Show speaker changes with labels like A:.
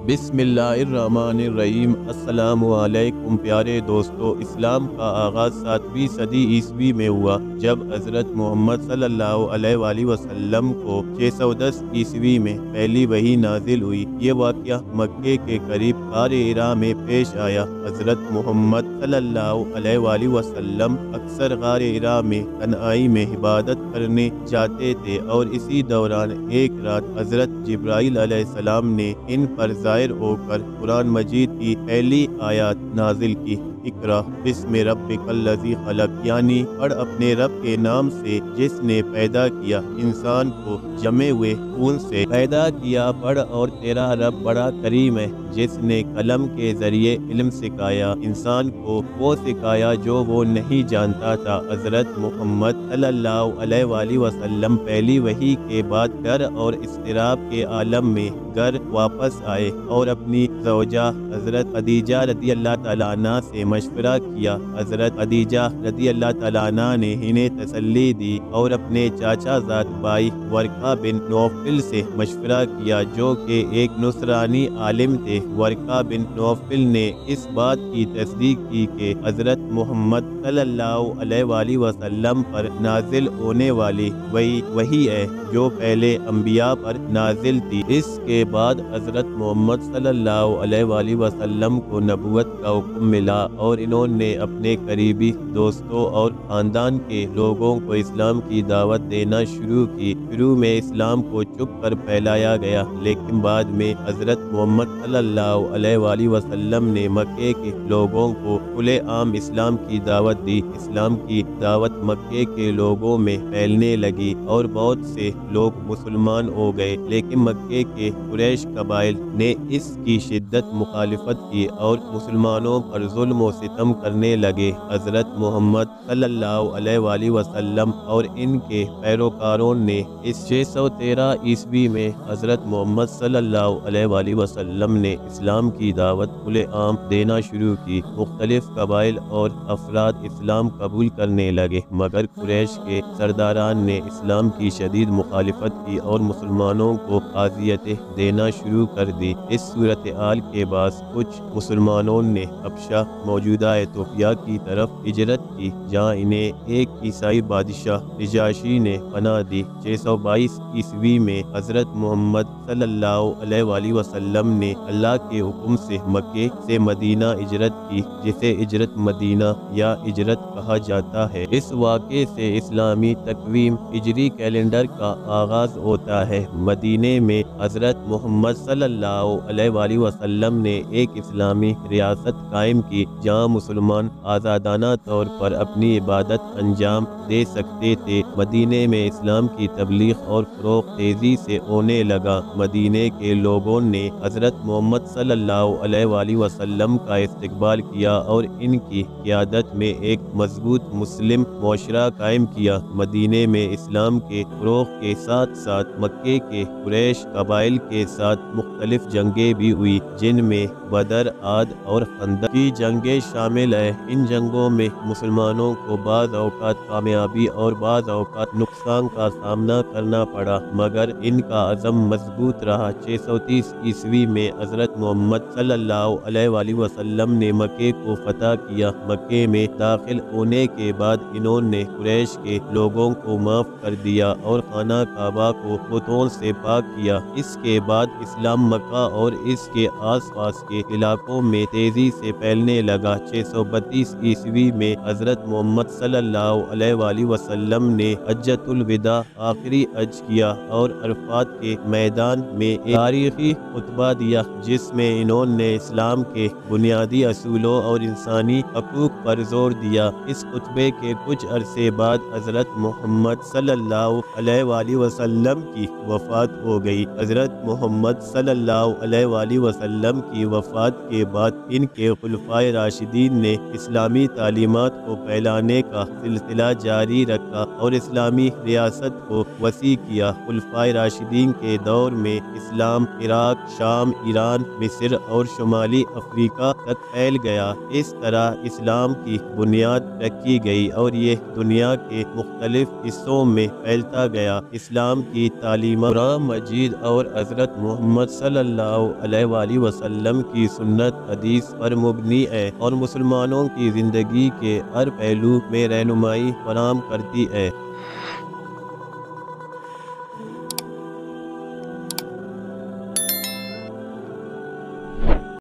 A: بسم اللہ الرحمن الرحیم۔ السلام علیکم پیارے دوستو، اسلام کا آغاز 7ویں صدی عیسوی میں ہوا جب حضرت محمد صلی اللہ علیہ وآلہ وسلم کو 610 عیسوی میں پہلی وحی نازل ہوئی۔ یہ واقعہ مکے کے قریب غار حرا میں پیش آیا۔ حضرت محمد صلی اللہ علیہ وآلہ وسلم اکثر غار حرا میں تنہائی میں عبادت کرنے جاتے تھے، اور اسی دوران ایک رات حضرت جبرائیل علیہ السلام نے ان پر ظاہر ہو کر قرآن مجید کی پہلی آیات نازل کی۔ اقرأ بسم ربک الذی خلق، یعنی پڑھ اپنے رب کے نام سے جس نے پیدا کیا، انسان کو جمے ہوئے خون سے پیدا کیا۔ پڑھ اور تیرا رب بڑا کریم ہے جس نے قلم کے ذریعے علم سکھایا، انسان کو وہ سکھایا جو وہ نہیں جانتا تھا۔ حضرت محمد صلی اللہ علیہ وآلہ وسلم پہلی وحی کے بعد ڈر اور اضطراب کے عالم میں گھر واپس آئے اور اپنی زوجہ حضرت خدیجہ رضی اللہ تعالیٰ عنہ سے مشورہ کیا۔ حضرت خدیجہ رضی اللہ تعالیٰ عنہ نے انہیں تسلی دی اور اپنے چاچا زاد بھائی ورقہ بن نوفل سے مشورہ کیا جو کہ ایک نصرانی عالم تھے۔ ورقہ بن نوفل نے اس بات کی تصدیق کی کہ حضرت محمد صلی اللہ علیہ وآلہ وسلم پر نازل ہونے والی وحی ہے جو پہلے انبیاء پر نازل تھی۔ اس کے بعد حضرت محمد صلی اللہ علیہ وآلہ وسلم کو نبوت کا حکم ملا اور انہوں نے اپنے قریبی دوستوں اور خاندان کے لوگوں کو اسلام کی دعوت دینا شروع کی۔ شروع میں اسلام کو چھپ کر پھیلایا گیا، لیکن بعد میں حضرت محمد صلی اللہ علیہ وآلہ وسلم نے مکے کے لوگوں کو کھلے عام اسلام کی دعوت دی۔ اسلام کی دعوت مکے کے لوگوں میں پھیلنے لگی اور بہت سے لوگ مسلمان ہو گئے، لیکن مکے کے قریش قبائل نے اس کی شدت مخالفت کی اور مسلمانوں پر ظلم و ستم کرنے لگے۔ حضرت محمد صلی اللہ علیہ وآلہ وسلم اور ان کے پیروکاروں نے اس 613 عیسوی میں حضرت محمد صلی اللہ علیہ وآلہ وسلم نے اسلام کی دعوت کھلے عام دینا شروع کی۔ مختلف قبائل اور افراد اسلام قبول کرنے لگے، مگر قریش کے سرداران نے اسلام کی شدید مخالفت کی اور مسلمانوں کو اذیتیں دینا شروع کر دی۔ اس صورتحال کے باعث کچھ مسلمانوں نے حبشہ موجودہ ایتھوپیا کی طرف ہجرت کی، جہاں انہیں ایک عیسائی بادشاہ نجاشی نے پناہ دی۔ 622 عیسوی میں حضرت محمد صلی اللہ علیہ وآلہ وسلم نے اللہ کے حکم سے مکے سے مدینہ ہجرت کی، جسے ہجرت مدینہ یا ہجرت کہا جاتا ہے۔ اس واقعے سے اسلامی تقویم ہجری کیلنڈر کا آغاز ہوتا ہے۔ مدینے میں حضرت محمد صلی اللہ علیہ وآلہ وسلم نے ایک اسلامی ریاست قائم کی جہاں مسلمان آزادانہ طور پر اپنی عبادت انجام دے سکتے تھے۔ مدینے میں اسلام کی تبلیغ اور فروغ تیزی سے ہونے لگا۔ مدینے کے لوگوں نے حضرت محمد صلی اللہ علیہ وآلہ وسلم کا استقبال کیا اور ان کی قیادت میں ایک مضبوط مسلم معاشرہ قائم کیا۔ مدینے میں اسلام کے فروغ کے ساتھ ساتھ مکے کے قریش قبائل کے ساتھ مختلف جنگیں بھی ہوئی، جن میں بدر، عاد اور خندق کی جنگیں شامل ہیں۔ ان جنگوں میں مسلمانوں کو بعض اوقات کامیابی اور بعض اوقات نقصان کا سامنا کرنا پڑا، مگر ان کا عزم مضبوط رہا۔ 630 عیسوی میں حضرت محمد صلی اللہ علیہ وآلہ وسلم نے مکے کو فتح کیا۔ مکے میں داخل ہونے کے بعد انہوں نے قریش کے لوگوں کو معاف کر دیا اور خانہ کعبہ کو بتوں سے پاک کیا۔ اس کے بعد اسلام مکہ اور اس کے آس پاس کے علاقوں میں تیزی سے پھیلنے لگا۔ 632 عیسوی میں حضرت محمد صلی اللہ علیہ وآلہ وسلم نے حجۃ الوداع آخری حج کیا اور عرفات کے میدان میں ایک تاریخی خطبہ دیا جس میں انہوں نے اسلام کے بنیادی اصولوں اور انسانی حقوق پر زور دیا۔ اس خطبے کے کچھ عرصے بعد حضرت محمد صلی اللہ علیہ وآلہ وسلم کی وفات ہو گئی۔ حضرت محمد صلی اللہ علیہ وآلہ وسلم کی وفات کے بعد ان کے خلفائے راشدین نے اسلامی تعلیمات کو پھیلانے کا سلسلہ جاری رکھا اور اسلامی ریاست کو وسیع کیا۔ خلفائے راشدین کے دور میں اسلام عراق، شام، ایران، مصر اور شمالی افریقہ تک پھیل گیا۔ اس طرح اسلام اسلام کی بنیاد رکھی گئی اور یہ دنیا کے مختلف حصوں میں پھیلتا گیا۔ اسلام کی تعلیمات قرآن مجید اور حضرت محمد صلی اللہ علیہ وآلہ وسلم کی سنت حدیث پر مبنی ہے اور مسلمانوں کی زندگی کے ہر پہلو میں رہنمائی فراہم کرتی ہے۔